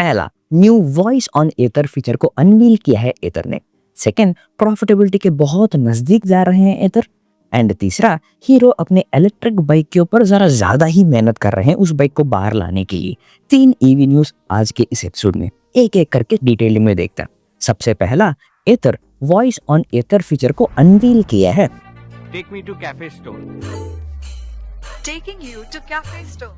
पहला, new voice on Ather feature को unveil किया है एथर ने। सेकंड, प्रॉफिटेबिलिटी के बहुत नजदीक जा रहे हैं एथर। एंड तीसरा, हीरो अपने इलेक्ट्रिक बाइक के ऊपर जरा ज्यादा ही मेहनत कर रहे हैं उस बाइक को बाहर लाने के लिए। 3 ईवी न्यूज आज के इस एपिसोड में एक एक करके डिटेल में देखते हैं। सबसे पहला, एथर वॉइस ऑन एथर फीचर को अनवील किया है। Take me to cafe store. Taking you to cafe store.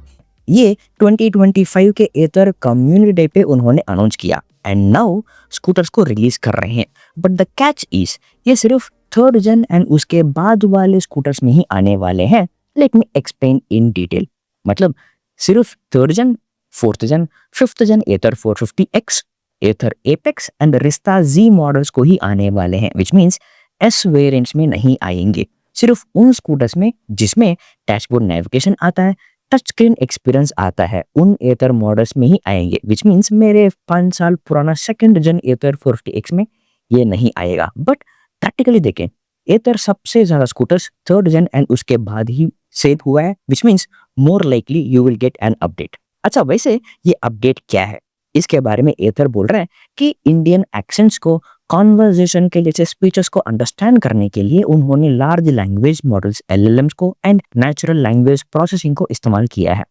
ये 2025 के एथर कम्युनिटी डे पे उन्होंने अनाउंस किया एंड नाउ स्कूटर्स को रिलीज कर रहे हैं। बट द कैच इज, ये सिर्फ थर्ड जन एंड उसके बाद वाले स्कूटर्स में ही आने वाले हैं। Let me explain in detail. मतलब सिर्फ थर्ड जन, फोर्थ जन, फिफ्थ जन एथर 450X, एथर एपेक्स एंड रिस्ता Z मॉडल्स को ही आने वाले हैं, विच मीन्स S वेरिएंट्स में नहीं आएंगे। सिर्फ उन स्कूटर्स में जिसमें डैशबोर्ड नेविगेशन आता है, टच स्क्रीन एक्सपीरियंस आता है, उन एथर मॉडल्स में ही आएंगे। विच मीन्स मेरे 5 साल पुराना सेकंड जन एथर 450X में ये नहीं आएगा। बट प्रैक्टिकली देखें, एथर सबसे ज्यादा स्कूटर्स थर्ड जन एंड उसके बाद ही सेल हुआ है, which means more likely you will get an update. अच्छा, वैसे ये अपडेट क्या है? इसके बारे में एथर बोल रहा है कि इंडियन एक्सेंट्स को, कॉन्वर्जेशन के जैसे स्पीचेस को अंडरस्टैंड करने के लिए उन्होंने लार्ज लैंग्वेज मॉडल्स LLMs को एंड नेचुरल लैंग्वेज प्रोसेसिंग को इस्तेमाल किया है।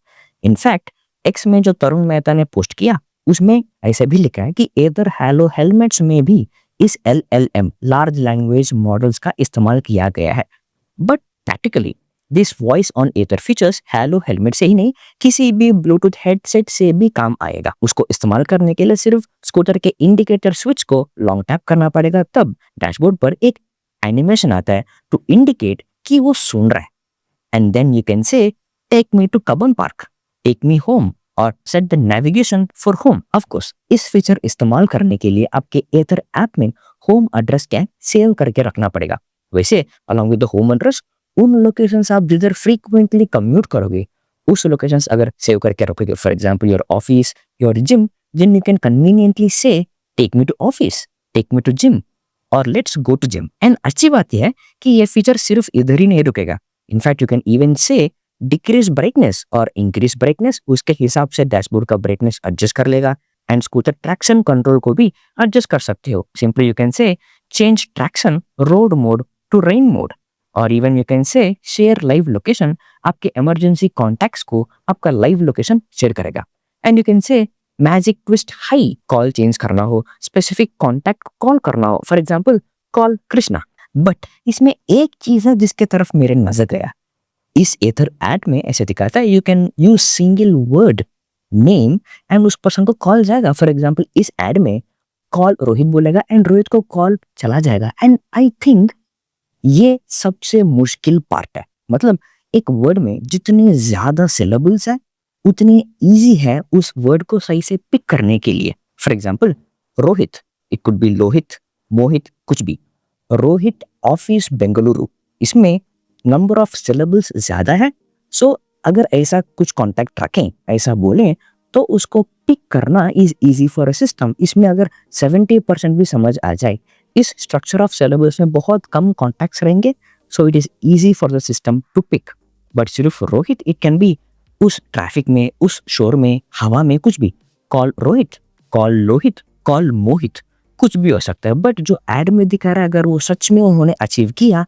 इनफैक्ट एक्स में जो तरुण मेहता ने पोस्ट किया उसमें ऐसे भी लिखा है कि एथर हेलो हेलमेट्स में भी इस LLM लार्ज लैंग्वेज मॉडल्स का इस्तेमाल किया गया है। But practically this voice on Ather features hello helmet से ही नहीं, किसी भी ब्लूटूथ हेडसेट से भी काम आएगा। उसको इस्तेमाल करने के लिए सिर्फ स्कूटर के इंडिकेटर स्विच को लॉन्ग टैप करना पड़ेगा, तब डैशबोर्ड पर एक एनिमेशन आता है टू इंडिकेट कि वो सुन रहा है। And then you can say take me to Cubbon Park, take me home और set the navigation for home. Of course इस फीचर इस्तेमाल करने के लिए आपके एथर ऐप में होम एड्रेस क्या सेव करके रखना पड़ेगा। वैसे along with the home address, उन लोकेशंस आप जिधर फ्रीक्वेंटली कम्यूट करोगे उस लोकेशंस अगर सेव करके रखोगे, for example your office, your gym, then you can conveniently say take me to office, take me to gym और let's go to gym. And अच्छी बात यह है कि ये फीचर सिर्फ इधर ही नहीं रुकेगा। इनफैक्ट यू कैन इवन से डिक्रीज ब्राइटनेस और इंक्रीज ब्राइटनेस, उसके हिसाब से डैशबोर्ड का ब्राइटनेस एडजस्ट कर लेगा। एंड स्कूटर ट्रैक्शन कंट्रोल को भी एडजस्ट कर सकते हो। Simply you can say change traction road mode to rain mode, और even you can say share live location, आपके इमरजेंसी कॉन्टैक्ट्स को आपका लाइव लोकेशन शेयर करेगा। And you can say magic twist hi, call change करना हो, specific contact call करना हो, for example call Krishna. But इसमें एक चीज है जिसके तरफ मेरे नजर गया। इस एथर ऐड में ऐसे दिखाता है you can use single word name and उस पर्सन को कॉल जाएगा। फॉर एग्जांपल इस ऐड में कॉल रोहित बोलेगा एंड रोहित को कॉल चला जाएगा। एंड आई थिंक ये सबसे मुश्किल पार्ट है। मतलब एक वर्ड में जितने ज्यादा सिलेबल्स है उतनी इजी है उस वर्ड को सही से पिक करने के लिए। For example Rohit, it could be Lohit, Mohit, कुछ भी। रोहित ऑफिस बेंगलुरु, इसमें नंबर ऑफ सिलेबल्स ज्यादा है। सो अगर ऐसा कुछ कॉन्टैक्ट रखें, ऐसा बोलें, तो उसको पिक करना is easy for a system. इसमें अगर 70% भी समझ आ जाए, इस स्ट्रक्चर ऑफ सिलेबस में बहुत कम कॉन्टैक्ट्स रहेंगे, so it is easy for the system to pick. But सिर्फ रोहित, इट कैन बी उस ट्रैफिक में, उस शोर में, हवा में, कुछ भी। Call Rohit, call Lohit, call Mohit, कुछ भी हो सकता है। बट जो एड में दिखा रहा है अगर वो सच में उन्होंने अचीव किया,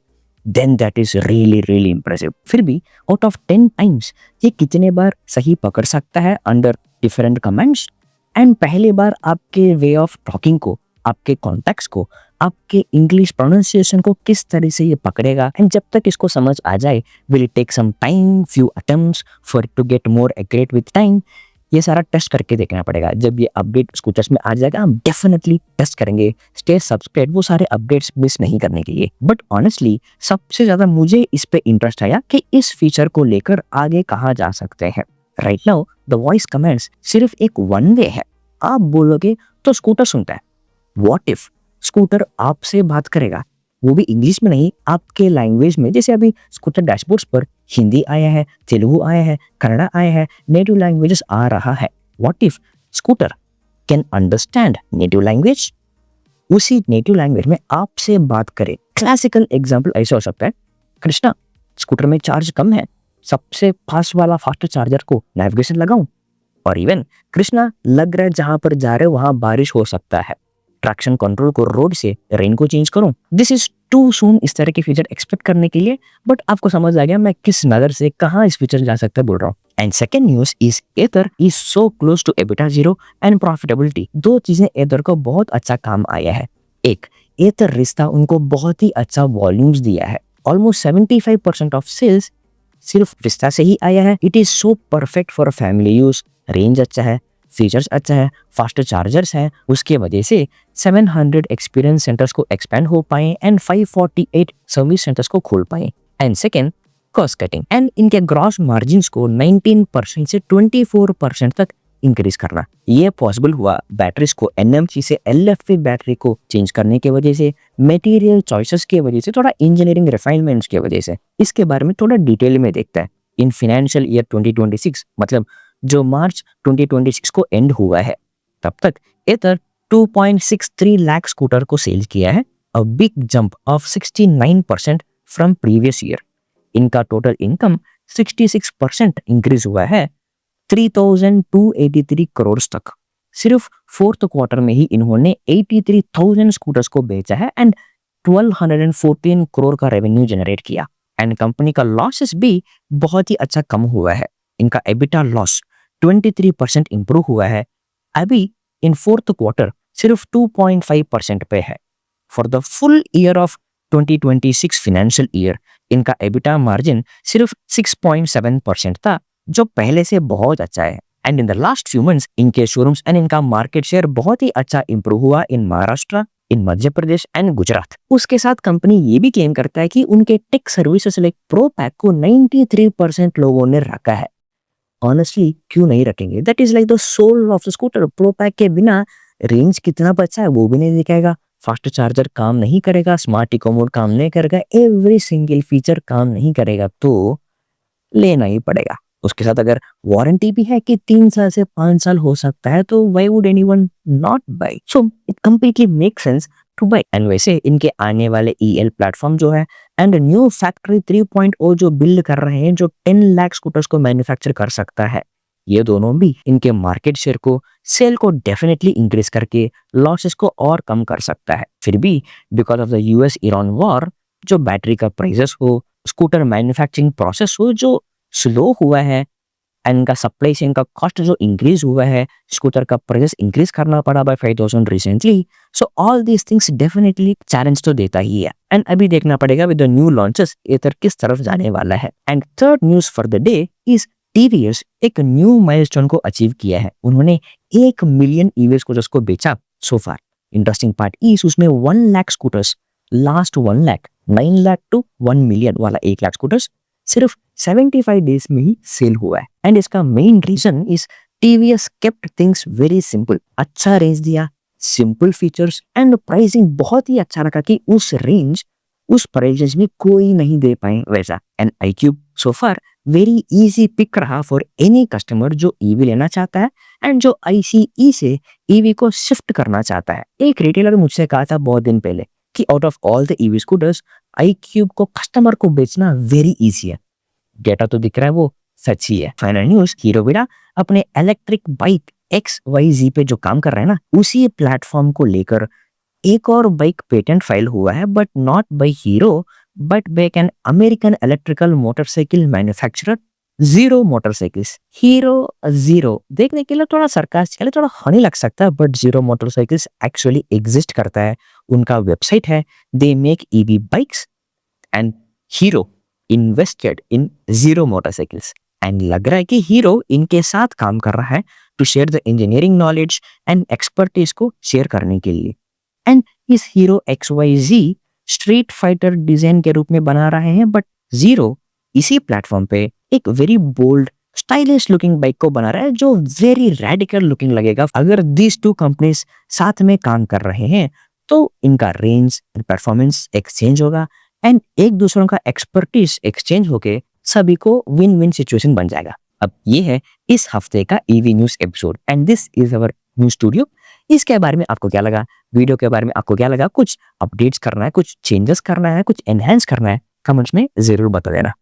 then that is really really impressive. फिर भी आउट ऑफ 10 टाइम्स ये कितने बार सही पकड़ सकता है अंडर डिफरेंट कमेंट्स। एंड पहली बार आपके वे ऑफ टॉकिंग को, आपके कॉन्टेक्स्ट को, आपके इंग्लिश प्रोनाउंसिएशन को किस तरह से ये पकड़ेगा। एंड जब तक इसको समझ आ जाए, will it take some time, few attempts for to get more accurate with time. ये सारा टेस्ट करके देखना पड़ेगा। जब ये अपडेट स्कूटर्स में आ जाएगा हम डेफिनेटली टेस्ट करेंगे। स्टे सब्सक्राइब, वो सारे अपडेट्स मिस नहीं करने के लिए। बट ऑनेस्टली सबसे ज्यादा मुझे इस पे इंटरेस्ट आया कि इस फीचर को लेकर आगे कहाँ जा सकते हैं। Right now the voice comments सिर्फ एक वन वे है। आप बोलोगे तो स्कूटर सुनता है। व्हाट इफ स्कूटर आपसे बात करेगा, वो भी इंग्लिश में नहीं, आपके लैंग्वेज में। जैसे अभी स्कूटर डैशबोर्ड्स पर हिंदी आया है, तेलुगु आया है, कन्नड़ा आया है, नेटिव लैंग्वेजेस आ रहा है। What if scooter can understand native language, उसी नेटिव लैंग्वेज में आपसे बात करे। क्लासिकल एग्जाम्पल ऐसा हो सकता है, कृष्णा स्कूटर में चार्ज कम है, सबसे फास्ट वाला फास्ट चार्जर को नेविगेशन लगाऊं। और इवन कृष्णा लग रहा है जहां पर जा रहे हो वहां बारिश हो सकता है, ट्रैक्शन कंट्रोल को रोड से रेन को चेंज करूं। दिस इज टू सून इस तरह के फीचर एक्सपेक्ट करने के लिए, बट आपको समझ आ गया मैं किस नजर से कहां इस फीचर जा सकता है बोल रहा हूँ। And second news is Ather is so close to EBITDA zero and profitability. दो चीजें एथर को बहुत अच्छा काम आया है। एक, एथर रिश्ता उनको बहुत ही अच्छा वॉल्यूम्स दिया है। ऑलमोस्ट 75% ऑफ सेल्स सिर्फ रिश्ता से ही आया है। It is so perfect for family use, range अच्छा है, फीचर्स अच्छा है, फास्ट चार्जर्स हैं, उसके वजह से 700 एक्सपीरियंस सेंटर्स को एक्सपेंड हो पाए एंड 548 सर्विस सेंटर्स को खोल पाए। And second, cost cutting and इनके ग्रॉस मार्जिन्स को 19% से 24% तक इंक्रीज करना। ये पॉसिबल हुआ बैटरीज को NMC से LFP बैटरी को चेंज करने की वजह से, मटेरियल चॉइसेस की वजह से, थोड़ा इंजीनियरिंग रिफाइनमेंट्स की वजह से। इसके बारे में थोड़ा डिटेल में देखता है। इन फाइनेंशियल ईयर 2026 मतलब जो मार्च 2026 को एंड हुआ है, तब तक एथर 2.63 लाख स्कूटर को सेल किया है, a big jump of 69% from previous year. इनका टोटल इनकम 66% इंक्रीज हुआ है 3,283 करोड़ तक। सिर्फ फोर्थ क्वार्टर में ही इन्होंने 83,000 स्कूटर्स को बेचा है एंड 1,214 करोड़ का रेवेन्यू जनरेट किया। एंड कंपनी का लॉसेस भी बहुत ही अच्छा कम हुआ है। इनका एबिटा लॉस 23% इंप्रूव हुआ है, अभी इन फोर्थ क्वार्टर सिर्फ 2.5% पे है। For the full year of 2026 financial year इनका एबिटा मार्जिन सिर्फ 6.7% था, जो पहले से बहुत अच्छा है। And in the last few months इनके शोरूम्स एंड इनका मार्केट शेयर बहुत ही अच्छा इंप्रूव हुआ इन महाराष्ट्र, इन मध्य प्रदेश एंड गुजरात। उसके साथ कंपनी ये भी क्लेम करता है कि उनके tech services like pro pack को 93% लोगों ने रखा है। ऑनेस्टली क्यों नहीं रखेंगे? That is like the soul of the scooter. Pro pack के बिना रेंज कितना बचा है वो भी नहीं दिखाएगा, फास्ट चार्जर काम नहीं करेगा, स्मार्ट इको मोड काम नहीं करेगा, एवरी सिंगल फीचर काम नहीं करेगा, तो लेना ही पड़ेगा। उसके साथ अगर वारंटी भी है कि 3 साल से 5 साल हो सकता है, तो why would anyone not buy? So it completely make sense to buy. And वैसे इनके आने वाले EL प्लेटफॉर्म जो है एंड न्यू फैक्ट्री 3.0 जो बिल्ड कर रहे हैं, जो 10 लाख स्कूटर्स को मैन्युफैक्चर कर सकता है, ये दोनों भी इनके मार्केट शेयर को, सेल को डेफिनेटली इंक्रीज करके लॉसेस को और कम कर सकता है। फिर भी because of the US Iran war, जो बैटरी का प्राइसेस हो, स्कूटर मैन्युफैक्चरिंग प्रोसेस हो जो स्लो हुआ है, एंड इनका सप्लाई चेन का कॉस्ट जो इंक्रीज हुआ है, स्कूटर का प्राइस इंक्रीज करना पड़ा by 5,000 recently. So all these things definitely challenge तो देता ही है। एंड अभी देखना पड़ेगा with the new launches Ather किस तरफ जाने वाला है। And third news for the day is TVS एक न्यू माइलस्टोन को अचीव किया है। उन्होंने 1 मिलियन EVs को जिसको बेचा so far. Interesting part is उसमें 1 lakh scooters, last 1 lakh 9 lakh to 1 million वाला 1 लाख स्कूटर्स सिर्फ 75 डेज में ही सेल हुआ है। एंड इसका main reason is TVS kept things very simple. अच्छा रेंज दिया, सिंपल फीचर्स एंड प्राइसिंग बहुत ही अच्छा रखा कि उस रेंज, उस प्राइस में कोई नहीं दे पाए वैसा। And iQube so far very easy pick रहा फॉर एनी कस्टमर जो EV लेना चाहता है एंड जो ICE से EV को शिफ्ट करना चाहता है। एक रिटेलर मुझसे कहा था बहुत दिन पहले कि out of all the EV scooters iQube को कस्टमर को बेचना वेरी इजी है। डेटा तो दिख रहा है वो सच ही है। फाइनल न्यूज, हीरो बेटा अपने इलेक्ट्रिक बाइक XYZ पे जो काम कर रहा है ना, उसी प्लेटफॉर्म को लेकर एक और बाइक पेटेंट फाइल हुआ है, but not by Hero but by an American electrical motorcycle manufacturer Zero Motorcycles. Hero Zero देखने के लिए थोड़ा सरकास्टिकली थोड़ा फनी लग सकता है, but zero motorcycles actually exist करता है। उनका वेबसाइट है, they make EV bikes and hero invested in zero motorcycles. And लग रहा है कि हीरो इनके साथ काम कर रहा है to share the engineering knowledge and expertise को शेयर करने के लिए। एंड इस Hero XYZ street fighter design के रूप में बना रहे हैं, बट जीरो इसी प्लेटफॉर्म पे एक very bold stylish looking bike को बना रहा है जो वेरी रेडिकल लुकिंग लगेगा। अगर दीज टू कंपनीज साथ में काम कर रहे हैं तो इनका रेंज एंड परफॉर्मेंस एक्सचेंज होगा एंड एक दूसरों का एक्सपर्टीज एक्सचेंज होके सभी को विन विन सिचुएशन बन जाएगा। अब ये है इस हफ्ते का EV news episode and this is our news studio. इसके बारे में आपको क्या लगा, वीडियो के बारे में आपको क्या लगा, कुछ अपडेट्स करना है, कुछ चेंजेस करना है, कुछ एनहेंस करना है, कमेंट्स में जरूर बता देना।